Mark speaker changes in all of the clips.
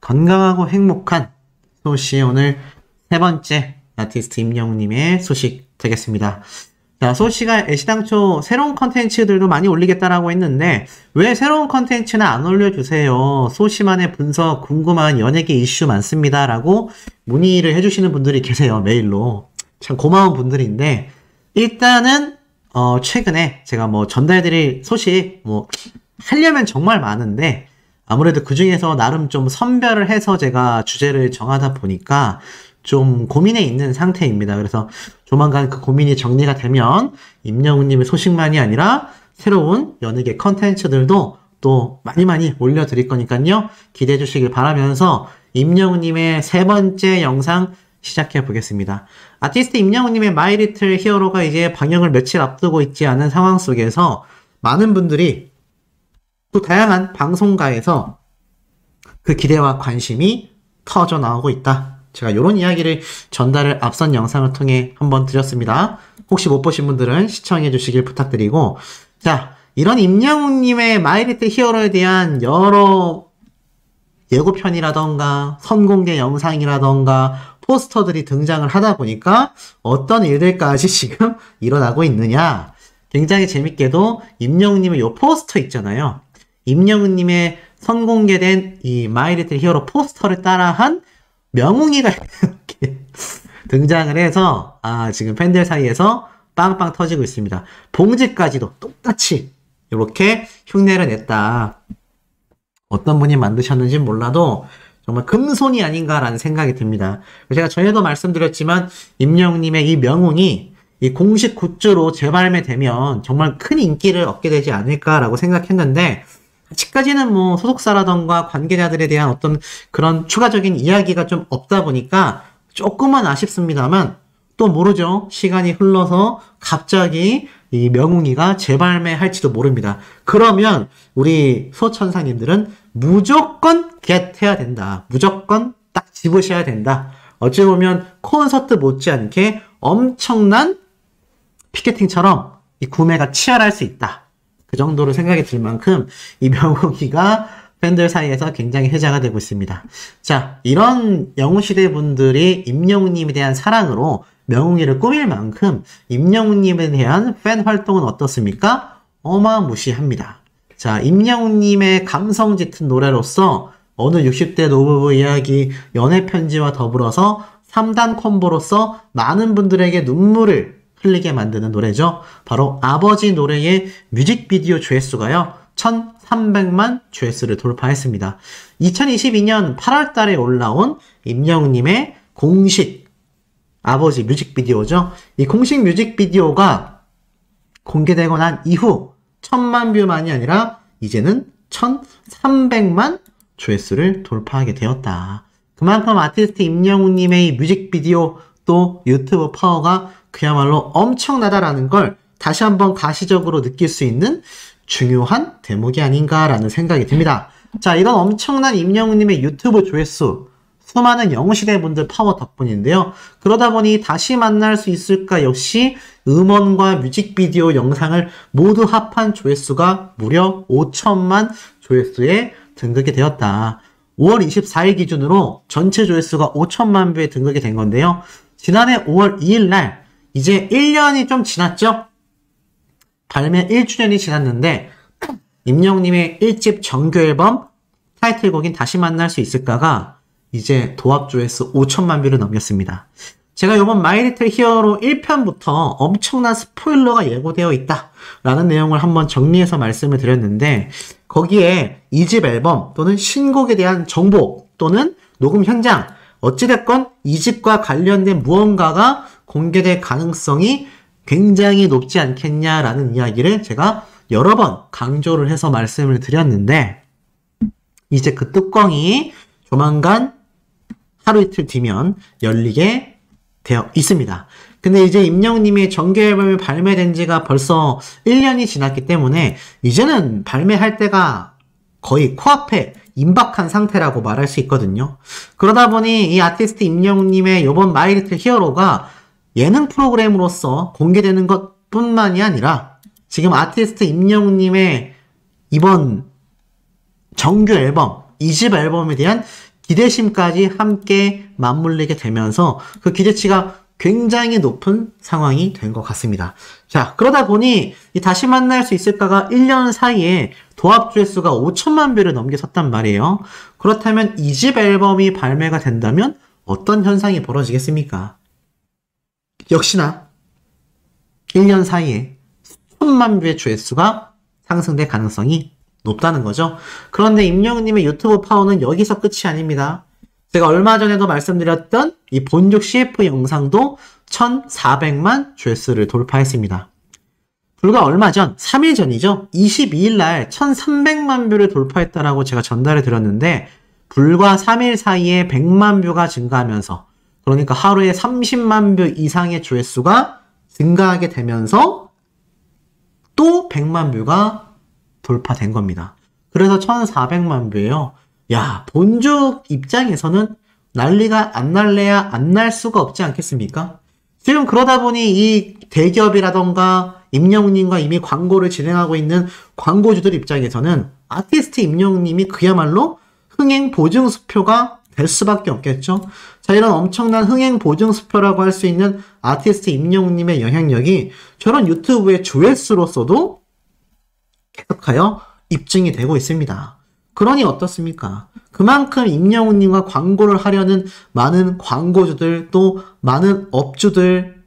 Speaker 1: 건강하고 행복한 소시 오늘 세 번째 아티스트 임영웅님의 소식 되겠습니다. 자, 소시가 애시당초 새로운 컨텐츠들도 많이 올리겠다라고 했는데 왜 새로운 컨텐츠는 안 올려주세요? 소시만의 분석 궁금한 연예계 이슈 많습니다 라고 문의를 해주시는 분들이 계세요. 메일로. 참 고마운 분들인데 일단은 최근에 제가 전달해드릴 소식 하려면 정말 많은데 아무래도 그 중에서 나름 좀 선별을 해서 제가 주제를 정하다 보니까 좀 고민에 있는 상태입니다. 그래서 조만간 그 고민이 정리가 되면 임영웅님의 소식만이 아니라 새로운 연예계 컨텐츠들도 또 많이 올려드릴 거니까요. 기대해 주시길 바라면서 임영웅님의 세 번째 영상 시작해 보겠습니다. 아티스트 임영웅님의 마이 리틀 히어로가 이제 방영을 며칠 앞두고 있지 않은 상황 속에서 많은 분들이 또 다양한 방송가에서 그 기대와 관심이 터져 나오고 있다. 제가 이런 이야기를 전달을 앞선 영상을 통해 한번 드렸습니다. 혹시 못 보신 분들은 시청해 주시길 부탁드리고, 자, 이런 임영웅님의 마이 리틀 히어로에 대한 여러 예고편이라던가 선공개 영상이라던가 포스터들이 등장을 하다 보니까 어떤 일들까지 지금 일어나고 있느냐. 굉장히 재밌게도 임영웅님의 요 포스터 있잖아요. 임영웅님의 선공개된 이 마이 리틀 히어로 포스터를 따라한 명웅이가 이렇게 등장을 해서 지금 팬들 사이에서 빵빵 터지고 있습니다. 봉지까지도 똑같이 이렇게 흉내를 냈다. 어떤 분이 만드셨는지는 몰라도 정말 금손이 아닌가라는 생각이 듭니다. 제가 전에도 말씀드렸지만 임영웅님의 이 명웅이 이 공식 굿즈로 재발매되면 정말 큰 인기를 얻게 되지 않을까라고 생각했는데 아직까지는 소속사라던가 관계자들에 대한 어떤 그런 추가적인 이야기가 좀 없다 보니까 조금은 아쉽습니다만 또 모르죠. 시간이 흘러서 갑자기 이 명웅이가 재발매할지도 모릅니다. 그러면 우리 소천사님들은 무조건 겟해야 된다. 무조건 딱 집으셔야 된다. 어찌 보면 콘서트 못지않게 엄청난 피켓팅처럼 이 구매가 치열할 수 있다. 그 정도로 생각이 들 만큼 이 명웅이가 팬들 사이에서 굉장히 회자가 되고 있습니다. 자, 이런 영웅시대 분들이 임영웅님에 대한 사랑으로 명웅이를 꾸밀 만큼 임영웅님에 대한 팬 활동은 어떻습니까? 어마무시합니다. 자, 임영웅님의 감성 짙은 노래로서 어느 60대 노부부 이야기 연애편지와 더불어서 3단 콤보로서 많은 분들에게 눈물을 흘리게 만드는 노래죠. 바로 아버지 노래의 뮤직비디오 조회수가요. 1300만 조회수를 돌파했습니다. 2022년 8월 달에 올라온 임영웅님의 공식 아버지 뮤직비디오죠. 이 공식 뮤직비디오가 공개되고 난 이후 1000만 뷰만이 아니라 이제는 1300만 조회수를 돌파하게 되었다. 그만큼 아티스트 임영웅님의 이 뮤직비디오 또 유튜브 파워가 그야말로 엄청나다라는 걸 다시 한번 가시적으로 느낄 수 있는 중요한 대목이 아닌가라는 생각이 듭니다. 자, 이런 엄청난 임영웅님의 유튜브 조회수, 수많은 영웅시대 분들 파워 덕분인데요. 그러다 보니 다시 만날 수 있을까 역시 음원과 뮤직비디오 영상을 모두 합한 조회수가 무려 5천만 조회수에 등극이 되었다. 5월 24일 기준으로 전체 조회수가 5천만 뷰에 등극이 된 건데요. 지난해 5월 2일 날 이제 1년이 좀 지났죠? 발매 1주년이 지났는데 임영웅님의 1집 정규 앨범 타이틀곡인 다시 만날 수 있을까가 이제 도합 조회수 5천만 뷰를 넘겼습니다. 제가 이번 마이 리틀 히어로 1편부터 엄청난 스포일러가 예고되어 있다 라는 내용을 한번 정리해서 말씀을 드렸는데 거기에 2집 앨범 또는 신곡에 대한 정보 또는 녹음 현장 어찌됐건 2집과 관련된 무언가가 공개될 가능성이 굉장히 높지 않겠냐라는 이야기를 제가 여러 번 강조를 해서 말씀을 드렸는데 이제 그 뚜껑이 조만간 하루 이틀 뒤면 열리게 되어 있습니다. 근데 이제 임영웅님의 정규 앨범이 발매된 지가 벌써 1년이 지났기 때문에 이제는 발매할 때가 거의 코앞에 임박한 상태라고 말할 수 있거든요. 그러다 보니 이 아티스트 임영웅님의 이번 마이 리틀 히어로가 예능 프로그램으로서 공개되는 것뿐만이 아니라 지금 아티스트 임영웅님의 이번 정규 앨범, 2집 앨범에 대한 기대심까지 함께 맞물리게 되면서 그 기대치가 굉장히 높은 상황이 된 것 같습니다. 자, 그러다 보니 이 다시 만날 수 있을까가 1년 사이에 도합 조회수가 5천만 뷰를 넘겨섰단 말이에요. 그렇다면 2집 앨범이 발매가 된다면 어떤 현상이 벌어지겠습니까? 역시나 1년 사이에 수천만 뷰의 조회수가 상승될 가능성이 높다는 거죠. 그런데 임영웅님의 유튜브 파워는 여기서 끝이 아닙니다. 제가 얼마 전에도 말씀드렸던 이 본죽 CF 영상도 1,400만 조회수를 돌파했습니다. 불과 얼마 전, 3일 전이죠. 22일 날 1,300만 뷰를 돌파했다라고 제가 전달해 드렸는데 불과 3일 사이에 100만 뷰가 증가하면서 그러니까 하루에 30만 뷰 이상의 조회수가 증가하게 되면서 또 100만 뷰가 돌파된 겁니다. 그래서 1,400만 뷰예요. 야, 본죽 입장에서는 난리가 안 날래야 안 날 수가 없지 않겠습니까? 지금 그러다 보니 이 대기업이라던가 임영웅님과 이미 광고를 진행하고 있는 광고주들 입장에서는 아티스트 임영웅님이 그야말로 흥행 보증 수표가 될 수밖에 없겠죠. 자, 이런 엄청난 흥행 보증 수표라고 할 수 있는 아티스트 임영웅님의 영향력이 저런 유튜브의 조회수로서도 계속하여 입증이 되고 있습니다. 그러니 어떻습니까? 그만큼 임영웅님과 광고를 하려는 많은 광고주들, 또 많은 업주들,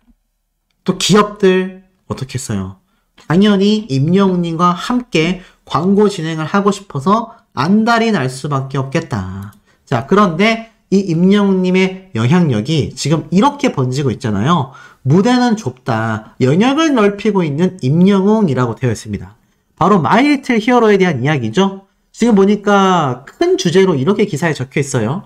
Speaker 1: 또 기업들 어떻게 했어요? 당연히 임영웅님과 함께 광고 진행을 하고 싶어서 안달이 날 수밖에 없겠다. 자, 그런데 이 임영웅님의 영향력이 지금 이렇게 번지고 있잖아요. 무대는 좁다. 영역을 넓히고 있는 임영웅이라고 되어 있습니다. 바로 마이 리틀 히어로에 대한 이야기죠. 지금 보니까 큰 주제로 이렇게 기사에 적혀 있어요.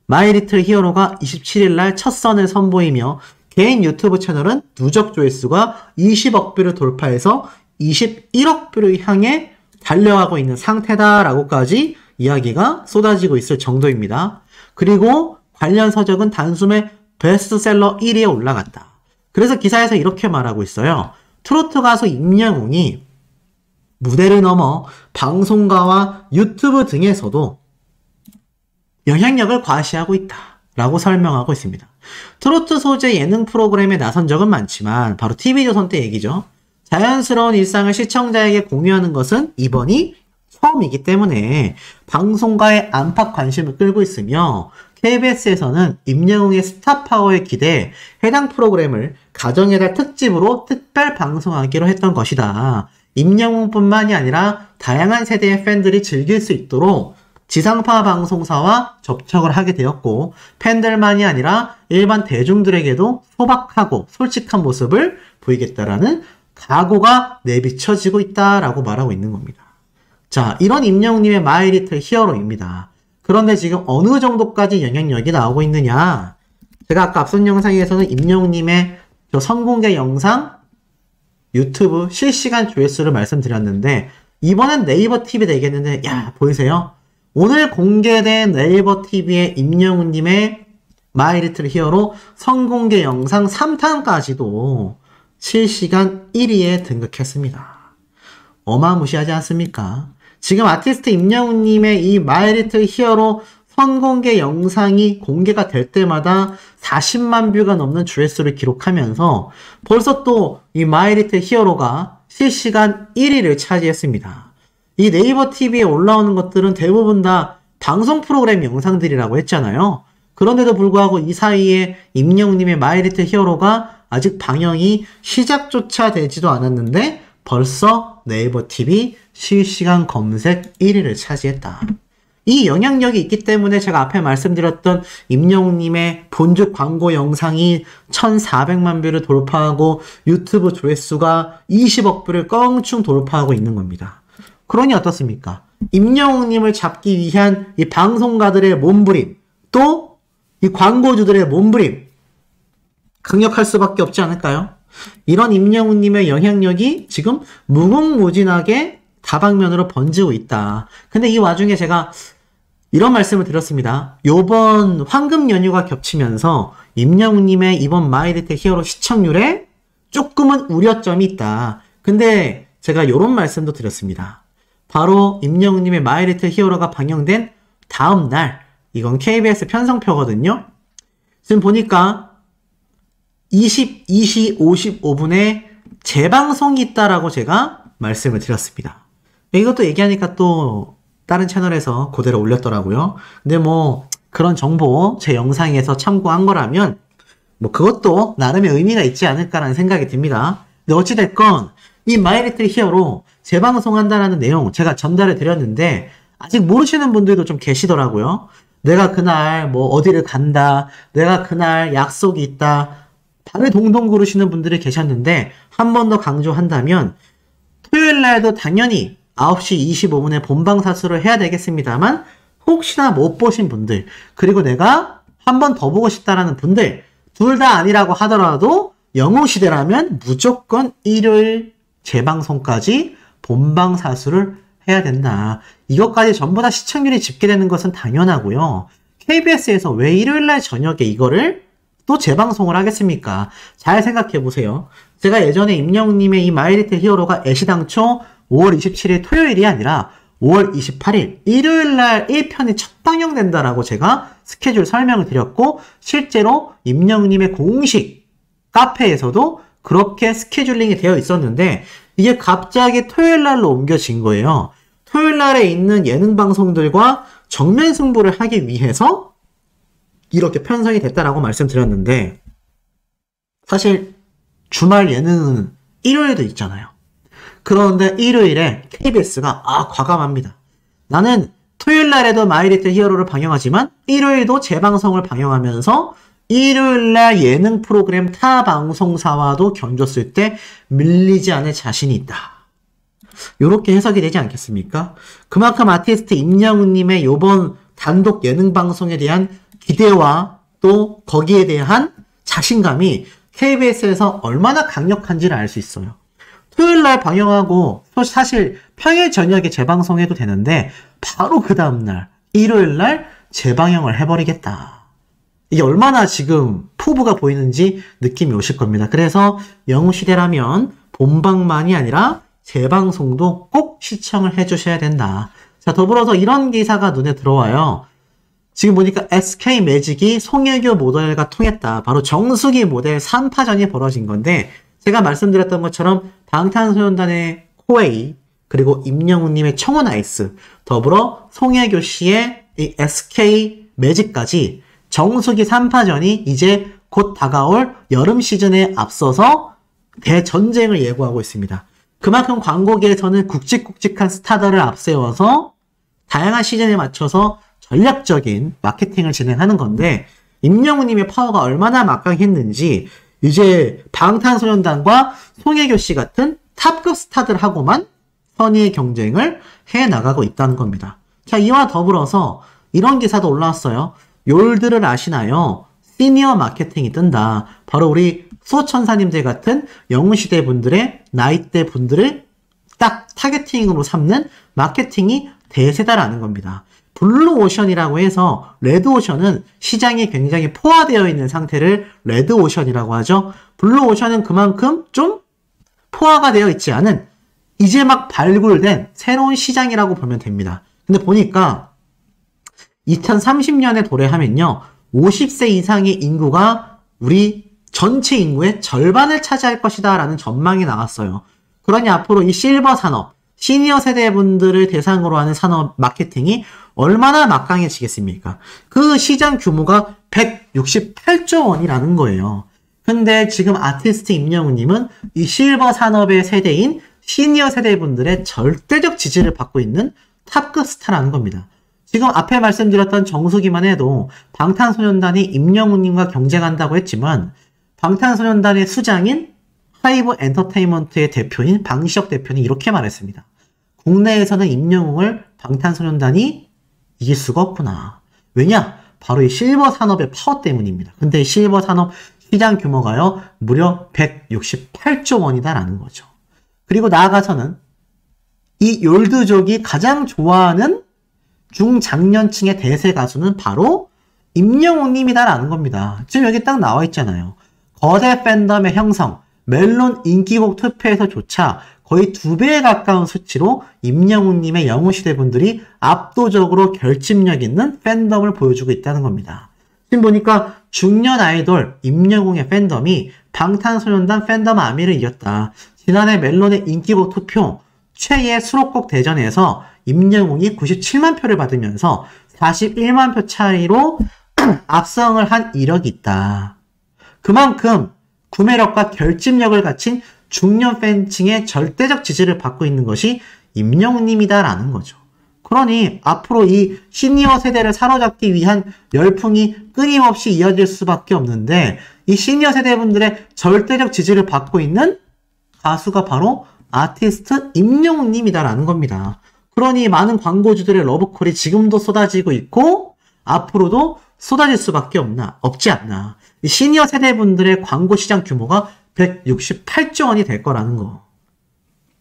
Speaker 1: 마이 리틀 히어로가 27일 날 첫 선을 선보이며 개인 유튜브 채널은 누적 조회수가 20억 뷰를 돌파해서 21억 뷰를 향해 달려가고 있는 상태다라고까지 이야기가 쏟아지고 있을 정도입니다. 그리고 관련 서적은 단숨에 베스트셀러 1위에 올라갔다. 그래서 기사에서 이렇게 말하고 있어요. 트로트 가수 임영웅이 무대를 넘어 방송가와 유튜브 등에서도 영향력을 과시하고 있다 라고 설명하고 있습니다. 트로트 소재 예능 프로그램에 나선 적은 많지만 바로 TV조선 때 얘기죠. 자연스러운 일상을 시청자에게 공유하는 것은 이번이 처음이기 때문에 방송가의 안팎 관심을 끌고 있으며 KBS에서는 임영웅의 스타파워에 기대해 해당 프로그램을 가정의 달 특집으로 특별 방송하기로 했던 것이다. 임영웅뿐만이 아니라 다양한 세대의 팬들이 즐길 수 있도록 지상파 방송사와 접촉을 하게 되었고 팬들만이 아니라 일반 대중들에게도 소박하고 솔직한 모습을 보이겠다라는 각오가 내비쳐지고 있다라고 말하고 있는 겁니다. 자, 이런 임영웅님의 마이 리틀 히어로입니다. 그런데 지금 어느 정도까지 영향력이 나오고 있느냐? 제가 아까 앞선 영상에서는 임영웅님의 저 선공개 영상 유튜브 실시간 조회수를 말씀드렸는데 이번엔 네이버 TV 되겠는데 야, 보이세요? 오늘 공개된 네이버 TV의 임영웅님의 마이 리틀 히어로 선공개 영상 3탄까지도 실시간 1위에 등극했습니다. 어마무시하지 않습니까? 지금 아티스트 임영웅님의 이 마이 리틀 히어로 선공개 영상이 공개가 될 때마다 40만 뷰가 넘는 조회수를 기록하면서 벌써 또 이 마이 리틀 히어로가 실시간 1위를 차지했습니다. 이 네이버 TV에 올라오는 것들은 대부분 다 방송 프로그램 영상들이라고 했잖아요. 그런데도 불구하고 이 사이에 임영웅님의 마이 리틀 히어로가 아직 방영이 시작조차 되지도 않았는데 벌써 네이버 TV 실시간 검색 1위를 차지했다. 이 영향력이 있기 때문에 제가 앞에 말씀드렸던 임영웅님의 본죽 광고 영상이 1,400만 뷰를 돌파하고 유튜브 조회수가 20억 뷰를 껑충 돌파하고 있는 겁니다. 그러니 어떻습니까? 임영웅님을 잡기 위한 이 방송가들의 몸부림, 또 이 광고주들의 몸부림, 강력할 수밖에 없지 않을까요? 이런 임영웅님의 영향력이 지금 무궁무진하게 다방면으로 번지고 있다. 근데 이 와중에 제가 이런 말씀을 드렸습니다. 요번 황금 연휴가 겹치면서 임영웅님의 이번 마이 리틀 히어로 시청률에 조금은 우려점이 있다. 근데 제가 이런 말씀도 드렸습니다. 바로 임영웅님의 마이 리틀 히어로가 방영된 다음 날 이건 KBS 편성표거든요. 지금 보니까 22시 55분에 재방송이 있다라고 제가 말씀을 드렸습니다. 이것도 얘기하니까 또 다른 채널에서 그대로 올렸더라고요. 근데 뭐 그런 정보 제 영상에서 참고한 거라면 뭐 그것도 나름의 의미가 있지 않을까라는 생각이 듭니다. 근데 어찌됐건 이 마이 리틀 히어로 재방송한다라는 내용 제가 전달을 드렸는데 아직 모르시는 분들도 좀 계시더라고요. 내가 그날 뭐 어디를 간다, 내가 그날 약속이 있다, 발을 동동 구르시는 분들이 계셨는데 한 번 더 강조한다면 토요일 날도 당연히 9시 25분에 본방사수를 해야 되겠습니다만 혹시나 못 보신 분들, 그리고 내가 한 번 더 보고 싶다라는 분들, 둘 다 아니라고 하더라도 영웅시대라면 무조건 일요일 재방송까지 본방사수를 해야 된다. 이것까지 전부 다 시청률이 집계되는 것은 당연하고요. KBS에서 왜 일요일날 저녁에 이거를 또 재방송을 하겠습니까? 잘 생각해보세요. 제가 예전에 임영웅님의 이 마이 리틀 히어로가 애시당초 5월 27일 토요일이 아니라 5월 28일 일요일날 1편이 첫 방영된다라고 제가 스케줄 설명을 드렸고 실제로 임영웅님의 공식 카페에서도 그렇게 스케줄링이 되어 있었는데 이게 갑자기 토요일날로 옮겨진 거예요. 토요일날에 있는 예능 방송들과 정면 승부를 하기 위해서 이렇게 편성이 됐다라고 말씀드렸는데 사실 주말 예능은 일요일도 있잖아요. 그런데 일요일에 KBS가 과감합니다. 나는 토요일날에도 마이 리틀 히어로를 방영하지만 일요일도 재방송을 방영하면서 일요일날 예능 프로그램 타 방송사와도 견줬을 때 밀리지 않을 자신이 있다. 요렇게 해석이 되지 않겠습니까? 그만큼 아티스트 임영웅님의 요번 단독 예능 방송에 대한 기대와 또 거기에 대한 자신감이 KBS에서 얼마나 강력한지를 알 수 있어요. 토요일날 방영하고 사실 평일 저녁에 재방송해도 되는데 바로 그 다음날 일요일날 재방영을 해버리겠다. 이게 얼마나 지금 포부가 보이는지 느낌이 오실 겁니다. 그래서 영웅시대라면 본방만이 아니라 재방송도 꼭 시청을 해주셔야 된다. 자, 더불어서 이런 기사가 눈에 들어와요. 지금 보니까 SK 매직이 송혜교 모델과 통했다. 바로 정수기 모델 3파전이 벌어진 건데 제가 말씀드렸던 것처럼 방탄소년단의 코웨이 그리고 임영웅님의 청혼아이스 더불어 송혜교 씨의 이 SK 매직까지 정수기 3파전이 이제 곧 다가올 여름 시즌에 앞서서 대전쟁을 예고하고 있습니다. 그만큼 광고계에서는 굵직굵직한 스타들을 앞세워서 다양한 시즌에 맞춰서 전략적인 마케팅을 진행하는 건데 임영웅님의 파워가 얼마나 막강했는지 이제 방탄소년단과 송혜교 씨 같은 탑급 스타들하고만 선의의 경쟁을 해나가고 있다는 겁니다. 자, 이와 더불어서 이런 기사도 올라왔어요. 욜들을 아시나요? 시니어 마케팅이 뜬다. 바로 우리 수호천사님들 같은 영웅시대 분들의 나이대 분들을 딱 타겟팅으로 삼는 마케팅이 대세다라는 겁니다. 블루오션이라고 해서 레드오션은 시장이 굉장히 포화되어 있는 상태를 레드오션이라고 하죠. 블루오션은 그만큼 좀 포화가 되어 있지 않은 이제 막 발굴된 새로운 시장이라고 보면 됩니다. 근데 보니까 2030년에 도래하면요 50세 이상의 인구가 우리 전체 인구의 절반을 차지할 것이다 라는 전망이 나왔어요. 그러니 앞으로 이 실버 산업 시니어 세대분들을 대상으로 하는 산업 마케팅이 얼마나 막강해지겠습니까? 그 시장 규모가 168조 원이라는 거예요. 근데 지금 아티스트 임영웅님은 이 실버 산업의 세대인 시니어 세대분들의 절대적 지지를 받고 있는 탑급 스타라는 겁니다. 지금 앞에 말씀드렸던 정수기만 해도 방탄소년단이 임영웅님과 경쟁한다고 했지만 방탄소년단의 수장인 하이브 엔터테인먼트의 대표인 방시혁 대표는 이렇게 말했습니다. 국내에서는 임영웅을 방탄소년단이 이길 수가 없구나. 왜냐? 바로 이 실버 산업의 파워 때문입니다. 근데 이 실버 산업 시장 규모가요 무려 168조 원이다라는 거죠. 그리고 나아가서는 이 욜드족이 가장 좋아하는 중장년층의 대세 가수는 바로 임영웅님이다라는 겁니다. 지금 여기 딱 나와 있잖아요. 거대 팬덤의 형성, 멜론 인기곡 투표에서조차 거의 2배에 가까운 수치로 임영웅님의 영웅시대 분들이 압도적으로 결집력 있는 팬덤을 보여주고 있다는 겁니다. 지금 보니까 중년 아이돌 임영웅의 팬덤이 방탄소년단 팬덤 아미를 이겼다. 지난해 멜론의 인기곡 투표 최애 수록곡 대전에서 임영웅이 97만 표를 받으면서 41만 표 차이로 압승을 한 이력이 있다. 그만큼 구매력과 결집력을 갖춘 중년 팬층의 절대적 지지를 받고 있는 것이 임영웅님이다라는 거죠. 그러니 앞으로 이 시니어 세대를 사로잡기 위한 열풍이 끊임없이 이어질 수밖에 없는데 이 시니어 세대분들의 절대적 지지를 받고 있는 가수가 바로 아티스트 임영웅님이다라는 겁니다. 그러니 많은 광고주들의 러브콜이 지금도 쏟아지고 있고 앞으로도 쏟아질 수밖에 없지 않나. 이 시니어 세대분들의 광고 시장 규모가 168조 원이 될 거라는 거.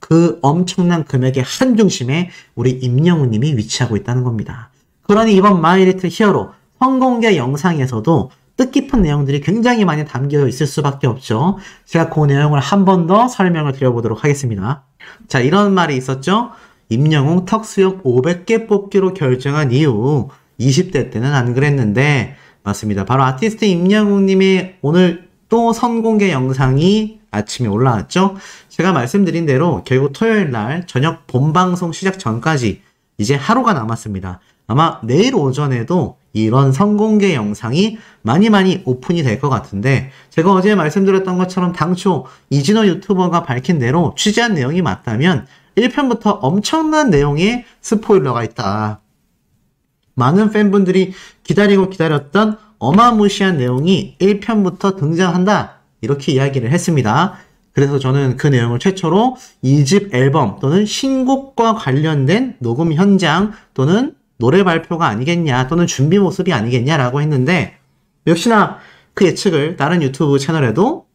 Speaker 1: 그 엄청난 금액의 한중심에 우리 임영웅님이 위치하고 있다는 겁니다. 그러니 이번 마이리틀 히어로 선공개 영상에서도 뜻깊은 내용들이 굉장히 많이 담겨 있을 수밖에 없죠. 제가 그 내용을 한 번 더 설명을 드려보도록 하겠습니다. 자, 이런 말이 있었죠. 임영웅 턱수염 500개 뽑기로 결정한 이유 20대 때는 안 그랬는데 맞습니다. 바로 아티스트 임영웅님의 오늘 또 선공개 영상이 아침에 올라왔죠. 제가 말씀드린 대로 결국 토요일날 저녁 본방송 시작 전까지 이제 하루가 남았습니다. 아마 내일 오전에도 이런 선공개 영상이 많이 오픈이 될 것 같은데 제가 어제 말씀드렸던 것처럼 당초 이진호 유튜버가 밝힌 대로 취재한 내용이 맞다면 1편부터 엄청난 내용의 스포일러가 있다. 많은 팬분들이 기다리고 기다렸던 어마무시한 내용이 1편부터 등장한다. 이렇게 이야기를 했습니다. 그래서 저는 그 내용을 최초로 2집 앨범 또는 신곡과 관련된 녹음 현장 또는 노래 발표가 아니겠냐 또는 준비 모습이 아니겠냐라고 했는데 역시나 그 예측을 다른 유튜브 채널에도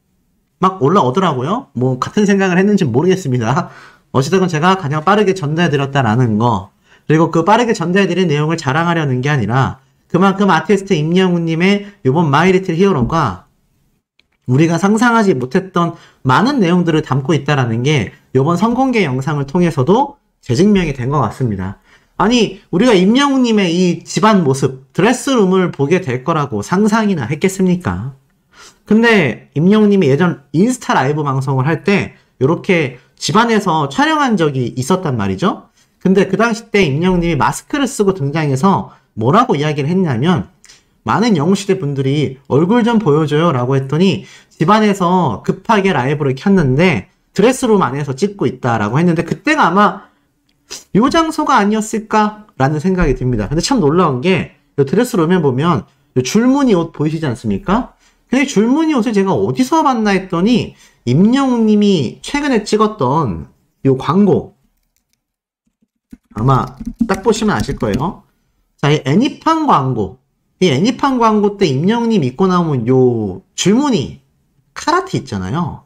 Speaker 1: 막 올라오더라고요. 뭐 같은 생각을 했는지 모르겠습니다. 어찌됐건 제가 가장 빠르게 전달해드렸다라는 거 그리고 그 빠르게 전달해드린 내용을 자랑하려는 게 아니라 그만큼 아티스트 임영웅님의 이번 마이리틀 히어로가 우리가 상상하지 못했던 많은 내용들을 담고 있다라는 게 이번 선공개 영상을 통해서도 재증명이 된 것 같습니다. 아니 우리가 임영웅님의 이 집안 모습 드레스룸을 보게 될 거라고 상상이나 했겠습니까? 근데 임영웅님이 예전 인스타 라이브 방송을 할 때 이렇게 집안에서 촬영한 적이 있었단 말이죠. 근데 그 당시 때 임영웅님이 마스크를 쓰고 등장해서 뭐라고 이야기를 했냐면 많은 영웅시대 분들이 얼굴 좀 보여줘요 라고 했더니 집안에서 급하게 라이브를 켰는데 드레스룸 안에서 찍고 있다라고 했는데 그때가 아마 요 장소가 아니었을까 라는 생각이 듭니다. 근데 참 놀라운 게 드레스룸에 보면 줄무늬 옷 보이시지 않습니까? 근데 줄무늬 옷을 제가 어디서 봤나 했더니 임영웅님이 최근에 찍었던 요 광고 아마 딱 보시면 아실 거예요. 자, 이 애니팡 광고. 이 애니팡 광고 때 임영웅님 입고 나오면 요 줄무늬 카라티 있잖아요.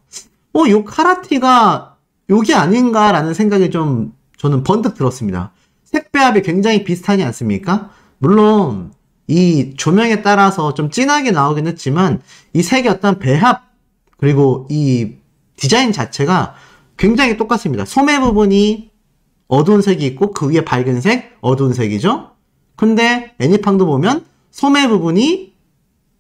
Speaker 1: 요 카라티가 요게 아닌가라는 생각이 좀 저는 번뜩 들었습니다. 색배합이 굉장히 비슷하지 않습니까? 물론 이 조명에 따라서 좀 진하게 나오긴 했지만 이 색의 어떤 배합 그리고 이 디자인 자체가 굉장히 똑같습니다. 소매 부분이 어두운 색이 있고 그 위에 밝은 색, 어두운 색이죠. 근데 애니팡도 보면 소매 부분이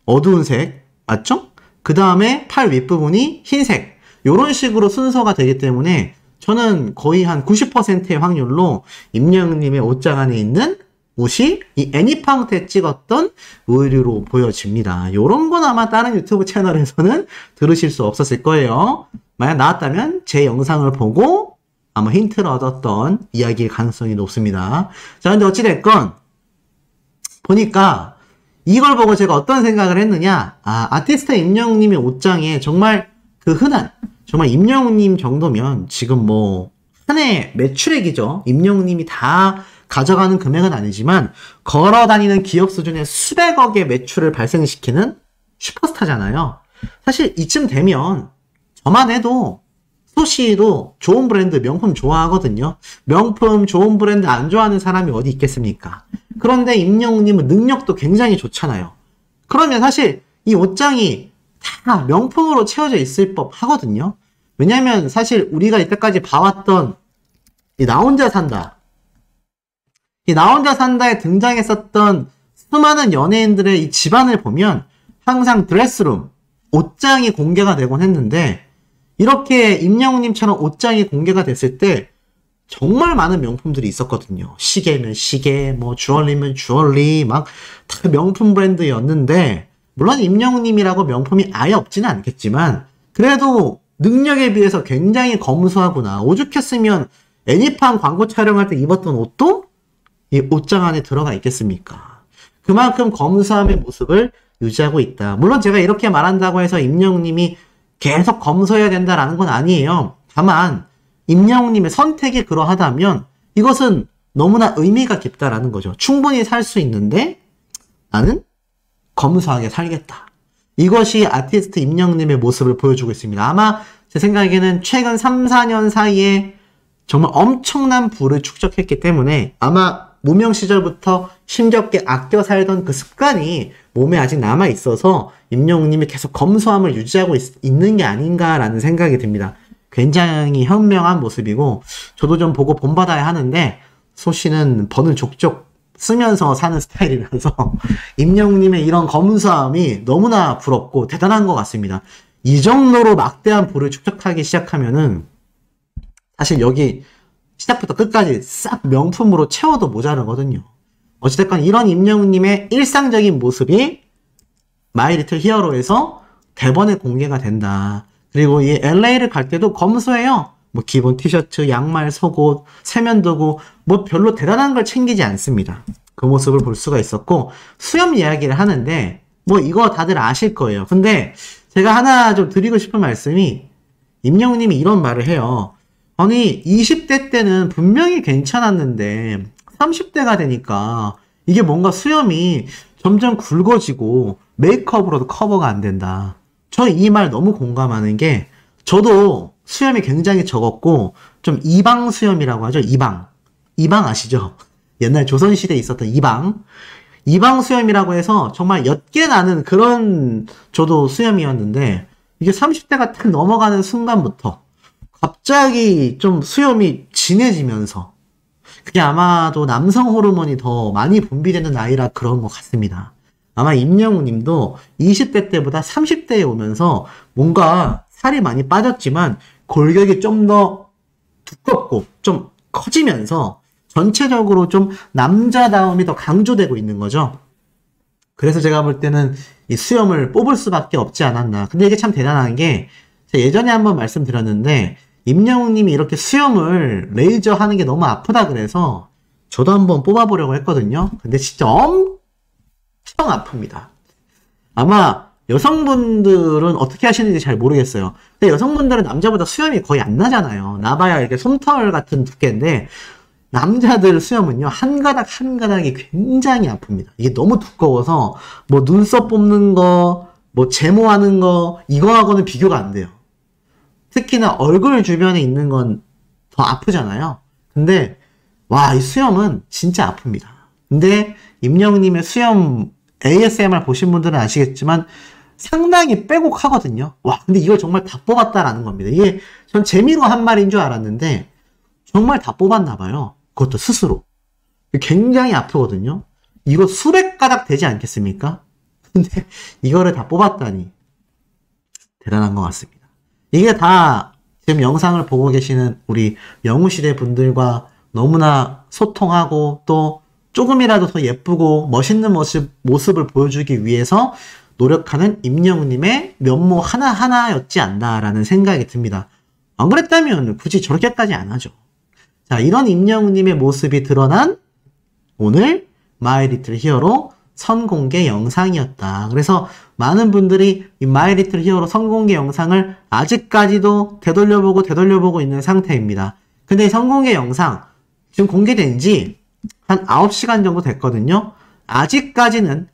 Speaker 1: 어두운 색, 맞죠? 그 다음에 팔 윗부분이 흰색. 이런 식으로 순서가 되기 때문에 저는 거의 한 90%의 확률로 임영웅님의 옷장 안에 있는 옷이 이 애니팡 때 찍었던 의류로 보여집니다. 요런 건 아마 다른 유튜브 채널에서는 들으실 수 없었을 거예요. 만약 나왔다면 제 영상을 보고 아마 힌트를 얻었던 이야기일 가능성이 높습니다. 자, 근데 어찌됐건 보니까 이걸 보고 제가 어떤 생각을 했느냐. 아티스트 임영웅님의 옷장에 정말 그 흔한 정말 임영웅님 정도면 지금 뭐 한 해 매출액이죠. 임영웅님이 다 가져가는 금액은 아니지만 걸어다니는 기업 수준의 수백억의 매출을 발생시키는 슈퍼스타잖아요. 사실 이쯤 되면 저만 해도 소시도 좋은 브랜드 명품 좋아하거든요. 명품 좋은 브랜드 안 좋아하는 사람이 어디 있겠습니까? 그런데 임영웅님은 능력도 굉장히 좋잖아요. 그러면 사실 이 옷장이 다 명품으로 채워져 있을 법 하거든요. 왜냐면 사실 우리가 이때까지 봐왔던 이 나 혼자 산다. 이 나 혼자 산다에 등장했었던 수많은 연예인들의 이 집안을 보면 항상 드레스룸, 옷장이 공개가 되곤 했는데 이렇게 임영웅님처럼 옷장이 공개가 됐을 때 정말 많은 명품들이 있었거든요. 시계면 시계, 뭐 주얼리면 주얼리, 막 다 명품 브랜드였는데 물론 임영웅님이라고 명품이 아예 없지는 않겠지만 그래도 능력에 비해서 굉장히 검소하구나. 오죽했으면 애니팡 광고 촬영할 때 입었던 옷도 이 옷장 안에 들어가 있겠습니까? 그만큼 검소함의 모습을 유지하고 있다. 물론 제가 이렇게 말한다고 해서 임영웅님이 계속 검소해야 된다라는 건 아니에요. 다만 임영웅님의 선택이 그러하다면 이것은 너무나 의미가 깊다라는 거죠. 충분히 살 수 있는데 나는 검소하게 살겠다. 이것이 아티스트 임영웅님의 모습을 보여주고 있습니다. 아마 제 생각에는 최근 3, 4년 사이에 정말 엄청난 부를 축적했기 때문에 아마 무명 시절부터 힘겹게 아껴 살던 그 습관이 몸에 아직 남아 있어서 임영웅님이 계속 검소함을 유지하고 있는 게 아닌가라는 생각이 듭니다. 굉장히 현명한 모습이고 저도 좀 보고 본받아야 하는데 소씨는 번을 족족 쓰면서 사는 스타일이라서 임영웅님의 이런 검소함이 너무나 부럽고 대단한 것 같습니다. 이 정도로 막대한 부를 축적하기 시작하면은 사실 여기 시작부터 끝까지 싹 명품으로 채워도 모자르거든요. 어찌됐건 이런 임영웅님의 일상적인 모습이 마이 리틀 히어로에서 대번에 공개가 된다. 그리고 이 LA를 갈 때도 검소해요. 뭐 기본 티셔츠, 양말, 속옷, 세면도구 뭐 별로 대단한 걸 챙기지 않습니다. 그 모습을 볼 수가 있었고 수염 이야기를 하는데 뭐 이거 다들 아실 거예요. 근데 제가 하나 좀 드리고 싶은 말씀이 임영웅님이 이런 말을 해요. 아니 20대 때는 분명히 괜찮았는데 30대가 되니까 이게 뭔가 수염이 점점 굵어지고 메이크업으로도 커버가 안 된다. 저 이 말 너무 공감하는 게 저도 수염이 굉장히 적었고 좀 이방 수염이라고 하죠. 이방 아시죠? 옛날 조선시대에 있었던 이방 수염이라고 해서 정말 옅게 나는 그런 저도 수염이었는데 이게 30대가 딱 넘어가는 순간부터 갑자기 좀 수염이 진해지면서 그게 아마도 남성 호르몬이 더 많이 분비되는 나이라 그런 것 같습니다. 아마 임영웅님도 20대 때보다 30대에 오면서 뭔가 살이 많이 빠졌지만 골격이 좀 더 두껍고 좀 커지면서 전체적으로 좀 남자다움이 더 강조되고 있는 거죠. 그래서 제가 볼 때는 이 수염을 뽑을 수밖에 없지 않았나. 근데 이게 참 대단한 게 제가 예전에 한번 말씀드렸는데 임영웅님이 이렇게 수염을 레이저 하는 게 너무 아프다 그래서 저도 한번 뽑아보려고 했거든요. 근데 진짜 엄청 아픕니다. 아마 여성분들은 어떻게 하시는지 잘 모르겠어요. 근데 여성분들은 남자보다 수염이 거의 안 나잖아요. 나봐야 이렇게 솜털 같은 두께인데 남자들 수염은요 한 가닥 한 가닥이 굉장히 아픕니다. 이게 너무 두꺼워서 뭐 눈썹 뽑는 거, 뭐 제모하는 거 이거하고는 비교가 안 돼요. 특히나 얼굴 주변에 있는 건 더 아프잖아요. 근데 와, 이 수염은 진짜 아픕니다. 근데 임영웅님의 수염 ASMR 보신 분들은 아시겠지만 상당히 빼곡하거든요. 와, 근데 이걸 정말 다 뽑았다라는 겁니다. 이게 전 재미로 한 말인 줄 알았는데 정말 다 뽑았나 봐요. 그것도 스스로. 굉장히 아프거든요. 이거 수백 가닥 되지 않겠습니까? 근데 이거를 다 뽑았다니 대단한 것 같습니다. 이게 다 지금 영상을 보고 계시는 우리 영웅시대 분들과 너무나 소통하고 또 조금이라도 더 예쁘고 멋있는 모습을 보여주기 위해서 노력하는 임영웅님의 면모 하나하나였지 않나라는 생각이 듭니다. 안 그랬다면 굳이 저렇게까지 안 하죠. 자, 이런 임영웅님의 모습이 드러난 오늘 마이 리틀 히어로 선공개 영상이었다. 그래서 많은 분들이 이 마이 리틀 히어로 선공개 영상을 아직까지도 되돌려보고 있는 상태입니다. 근데 이 선공개 영상 지금 공개된 지 한 9시간 정도 됐거든요. 아직까지는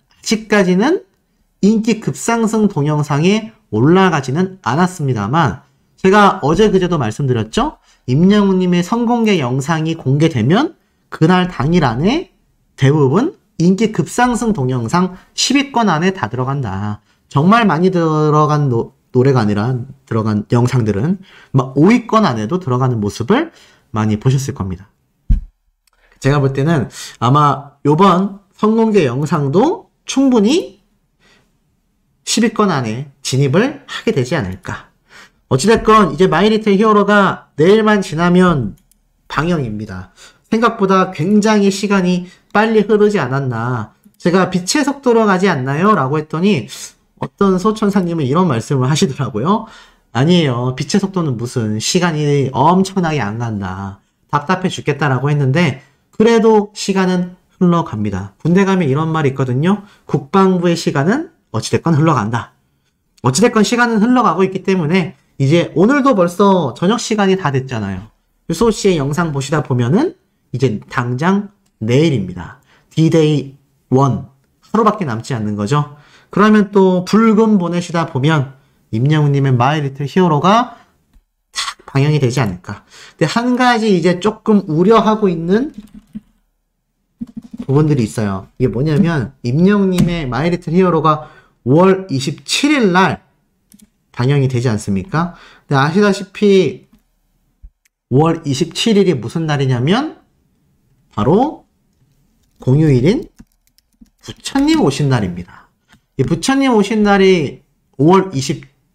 Speaker 1: 인기 급상승 동영상에 올라가지는 않았습니다만 제가 어제 그제도 말씀드렸죠. 임영웅님의 선공개 영상이 공개되면 그날 당일 안에 대부분 인기 급상승 동영상 10위권 안에 다 들어간다. 정말 많이 들어간 노래가 아니라 들어간 영상들은 막 5위권 안에도 들어가는 모습을 많이 보셨을 겁니다. 제가 볼 때는 아마 요번 선공개 영상도 충분히 10위권 안에 진입을 하게 되지 않을까. 어찌됐건 이제 마이리틀 히어로가 내일만 지나면 방영입니다. 생각보다 굉장히 시간이 빨리 흐르지 않았나. 제가 빛의 속도로 가지 않나요? 라고 했더니 어떤 소천사님은 이런 말씀을 하시더라고요. 아니에요. 빛의 속도는 무슨 시간이 엄청나게 안 간다. 답답해 죽겠다라고 했는데 그래도 시간은 흘러갑니다. 군대 가면 이런 말이 있거든요. 국방부의 시간은 어찌됐건 흘러간다. 어찌됐건 시간은 흘러가고 있기 때문에 이제 오늘도 벌써 저녁 시간이 다 됐잖아요. 유소 씨의 영상 보시다 보면은 이제 당장 내일입니다. D-Day 1. 하루밖에 남지 않는 거죠. 그러면 또 불금 보내시다 보면 임영웅님의 마이리틀 히어로가 탁 방영이 되지 않을까. 근데 한 가지 이제 조금 우려하고 있는 부분들이 있어요. 이게 뭐냐면 임영웅님의 마이리틀 히어로가 5월 27일 날 방영이 되지 않습니까? 근데 아시다시피 5월 27일이 무슨 날이냐면 바로 공휴일인 부처님 오신 날입니다. 이 부처님 오신 날이 5월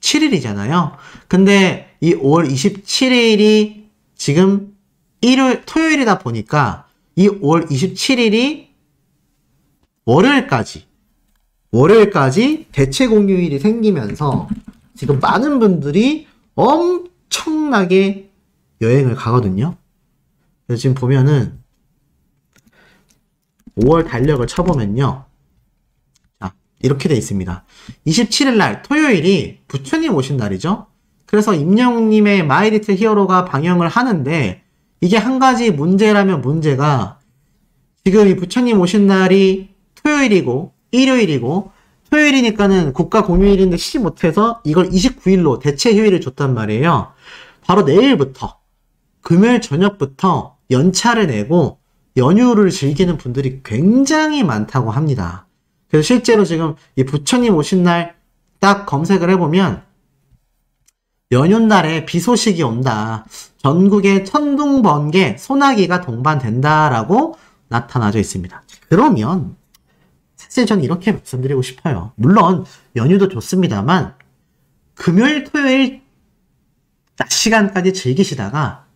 Speaker 1: 27일이잖아요. 근데 이 5월 27일이 지금 토요일이다 보니까 이 5월 27일이 월요일까지 대체 공휴일이 생기면서 지금 많은 분들이 엄청나게 여행을 가거든요. 그래서 지금 보면은 5월 달력을 쳐보면요. 자, 이렇게 돼 있습니다. 27일 날 토요일이 부처님 오신 날이죠. 그래서 임영웅님의 마이리틀 히어로가 방영을 하는데 이게 한 가지 문제라면 문제가 지금 이 부처님 오신 날이 토요일이고 일요일이고 토요일이니까는 국가 공휴일인데 쉬지 못해서 이걸 29일로 대체 휴일을 줬단 말이에요. 바로 내일부터 금요일 저녁부터 연차를 내고 연휴를 즐기는 분들이 굉장히 많다고 합니다. 그래서 실제로 지금 이 부처님 오신 날 딱 검색을 해보면 연휴날에 비 소식이 온다. 전국에 천둥, 번개, 소나기가 동반된다라고 나타나져 있습니다. 그러면 사실 저는 이렇게 말씀드리고 싶어요. 물론 연휴도 좋습니다만 금요일, 토요일 낮 시간까지 즐기시다가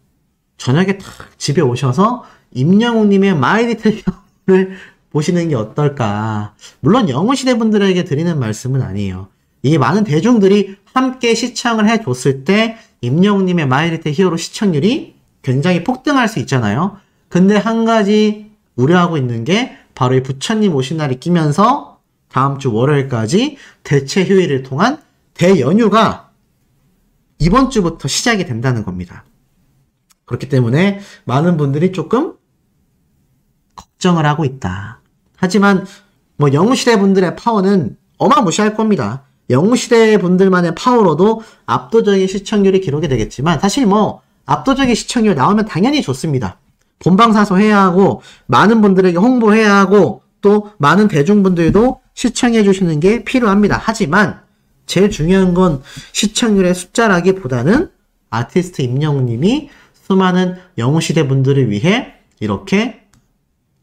Speaker 1: 저녁에 탁 집에 오셔서 임영웅님의 마이리틀 히어로를 보시는 게 어떨까. 물론 영웅시대 분들에게 드리는 말씀은 아니에요. 이게 많은 대중들이 함께 시청을 해줬을 때 임영웅님의 마이리틀 히어로 시청률이 굉장히 폭등할 수 있잖아요. 근데 한 가지 우려하고 있는 게 바로 이 부처님 오신 날이 끼면서 다음 주 월요일까지 대체 휴일을 통한 대연휴가 이번 주부터 시작이 된다는 겁니다. 그렇기 때문에 많은 분들이 조금 걱정을 하고 있다. 하지만 뭐 영웅시대 분들의 파워는 어마무시할 겁니다. 영웅시대 분들만의 파워로도 압도적인 시청률이 기록이 되겠지만 사실 뭐 압도적인 시청률 나오면 당연히 좋습니다. 본방사수 해야 하고 많은 분들에게 홍보해야 하고 또 많은 대중분들도 시청해 주시는 게 필요합니다. 하지만 제일 중요한 건 시청률의 숫자라기보다는 아티스트 임영웅님이 수많은 영웅시대 분들을 위해 이렇게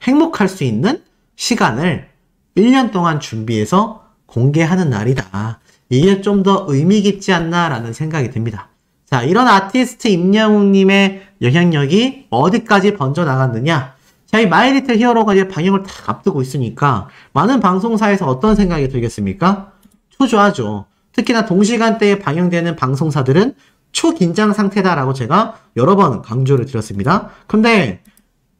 Speaker 1: 행복할 수 있는 시간을 1년 동안 준비해서 공개하는 날이다. 이게 좀 더 의미 깊지 않나라는 생각이 듭니다. 자, 이런 아티스트 임영웅님의 영향력이 어디까지 번져나갔느냐? 자, 이 마이리틀 히어로가 이제 방영을 딱 앞두고 있으니까 많은 방송사에서 어떤 생각이 들겠습니까? 초조하죠. 특히나 동시간대에 방영되는 방송사들은 초긴장 상태다라고 제가 여러 번 강조를 드렸습니다. 근데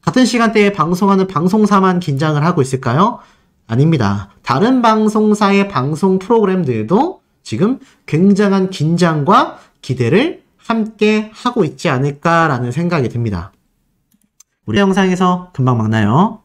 Speaker 1: 같은 시간대에 방송하는 방송사만 긴장을 하고 있을까요? 아닙니다. 다른 방송사의 방송 프로그램들도 지금 굉장한 긴장과 기대를 함께 하고 있지 않을까라는 생각이 듭니다. 우리 영상에서 금방 만나요.